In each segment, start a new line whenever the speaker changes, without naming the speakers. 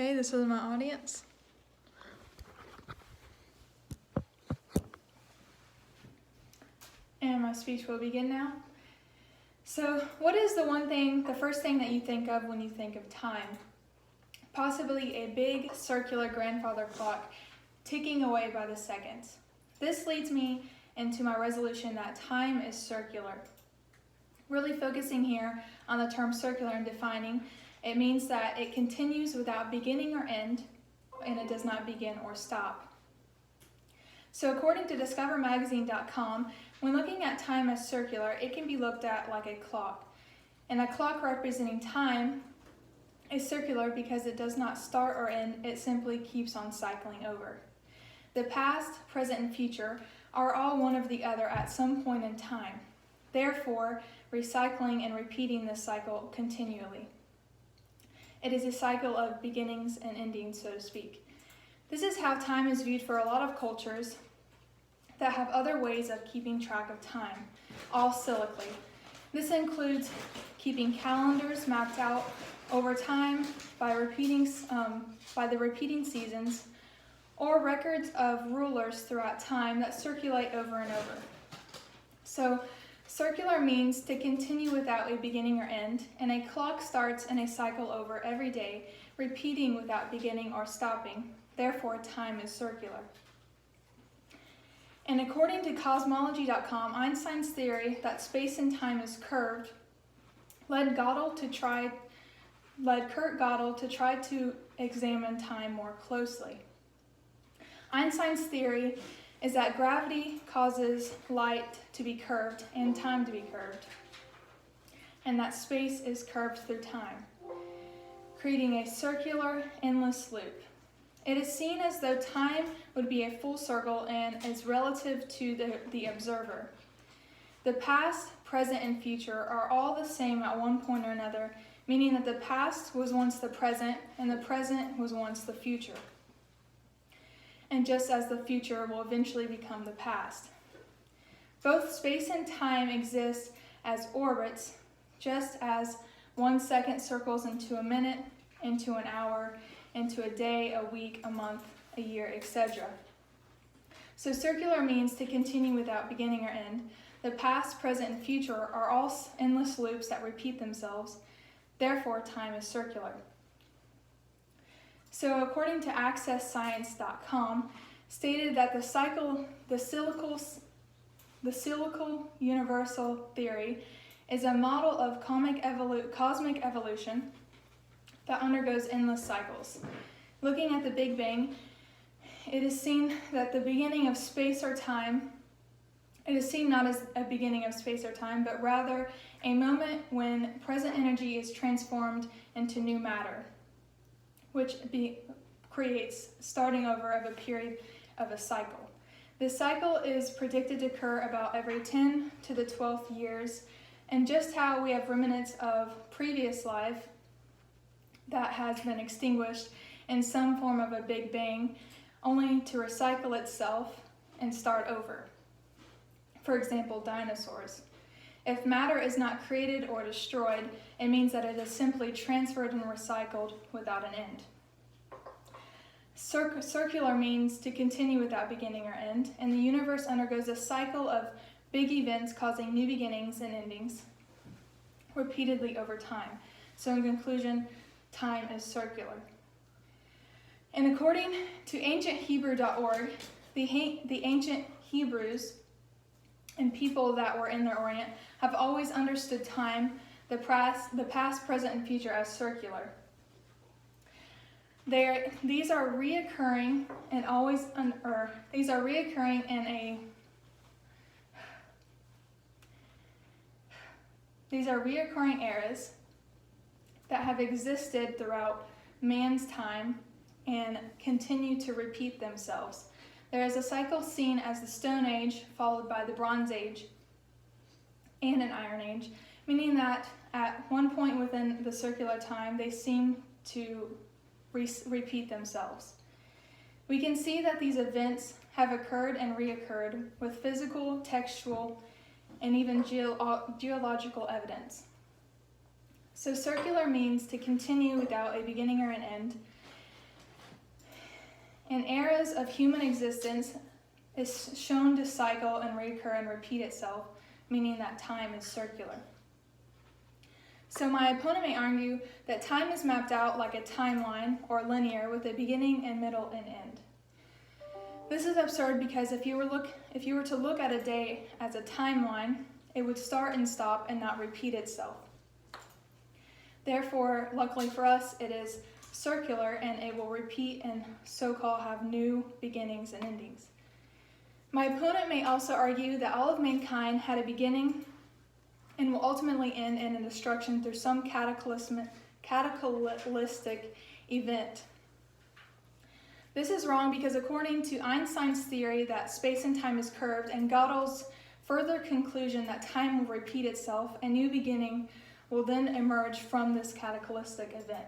Okay, this is my audience. And my speech will begin now. So, what is the first thing that you think of when you think of time? Possibly a big circular grandfather clock ticking away by the seconds. This leads me into my resolution that time is circular. Really focusing here on the term circular and defining, it means that it continues without beginning or end, and it does not begin or stop. So according to discovermagazine.com, when looking at time as circular, it can be looked at like a clock. And a clock representing time is circular because it does not start or end, it simply keeps on cycling over. The past, present, and future are all one of the other at some point in time. Therefore, recycling and repeating this cycle continually. It is a cycle of beginnings and endings, so to speak. This is how time is viewed for a lot of cultures that have other ways of keeping track of time, all cyclically. This includes keeping calendars mapped out over time by the repeating seasons, or records of rulers throughout time that circulate over and over. So, circular means to continue without a beginning or end, and a clock starts and a cycle over every day, repeating without beginning or stopping. Therefore, time is circular. And according to cosmology.com, Einstein's theory that space and time is curved led Kurt Gödel to try to examine time more closely. Einstein's theory is that gravity causes light to be curved and time to be curved, and that space is curved through time, creating a circular, endless loop. It is seen as though time would be a full circle and is relative to the observer. The past, present, and future are all the same at one point or another, meaning that the past was once the present and the present was once the future. And just as the future will eventually become the past. Both space and time exist as orbits, just as 1 second circles into a minute, into an hour, into a day, a week, a month, a year, etc. So circular means to continue without beginning or end. The past, present, and future are all endless loops that repeat themselves. Therefore, time is circular. So according to AccessScience.com, stated that the cyclical universal theory is a model of cosmic evolution that undergoes endless cycles. Looking at the Big Bang, it is seen that the beginning of space or time, it is seen not as a beginning of space or time, but rather a moment when present energy is transformed into new matter, which creates starting over of a period of a cycle. This cycle is predicted to occur about every 10 to the 12th years, and just how we have remnants of previous life that has been extinguished in some form of a Big Bang, only to recycle itself and start over. For example, dinosaurs. If matter is not created or destroyed, it means that it is simply transferred and recycled without an end. Circular means to continue without beginning or end, and the universe undergoes a cycle of big events causing new beginnings and endings repeatedly over time. So in conclusion, time is circular. And according to ancienthebrew.org, the ancient Hebrews and people that were in their Orient have always understood time, the past, present, and future as circular. These are reoccurring eras that have existed throughout man's time and continue to repeat themselves. There is a cycle seen as the Stone Age, followed by the Bronze Age and an Iron Age, meaning that at one point within the circular time, they seem to repeat themselves. We can see that these events have occurred and reoccurred with physical, textual, and even geological evidence. So circular means to continue without a beginning or an end, In eras of human existence, is shown to cycle and recur and repeat itself, meaning that time is circular. So my opponent may argue that time is mapped out like a timeline or linear with a beginning and middle and end. This is absurd because if you were to look at a day as a timeline, it would start and stop and not repeat itself. Therefore, luckily for us, it is circular and it will repeat and so-called have new beginnings and endings. My opponent may also argue that all of mankind had a beginning and will ultimately end in a destruction through some cataclysmic event. This is wrong because according to Einstein's theory that space and time is curved and Gödel's further conclusion that time will repeat itself, a new beginning will then emerge from this cataclysmic event.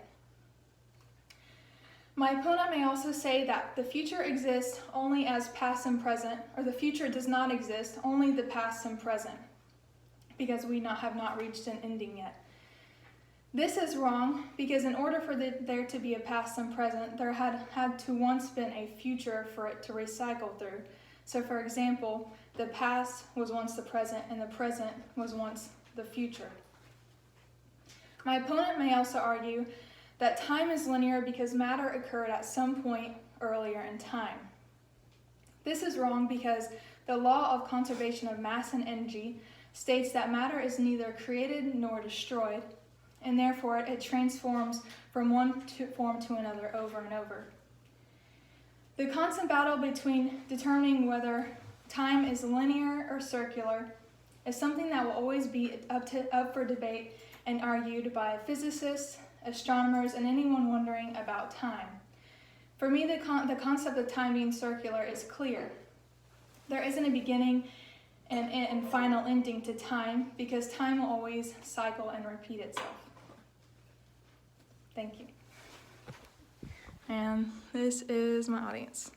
My opponent may also say that the future exists only as past and present, or the future does not exist, only the past and present, because we have not reached an ending yet. This is wrong because in order for there to be a past and present, there had to once been a future for it to recycle through. So for example, the past was once the present and the present was once the future. My opponent may also argue that time is linear because matter occurred at some point earlier in time. This is wrong because the law of conservation of mass and energy states that matter is neither created nor destroyed, and therefore it transforms from one form to another over and over. The constant battle between determining whether time is linear or circular is something that will always be up for debate and argued by physicists, astronomers, and anyone wondering about time. For me, the concept of time being circular is clear. There isn't a beginning and final ending to time because time will always cycle and repeat itself. Thank you. And this is my audience.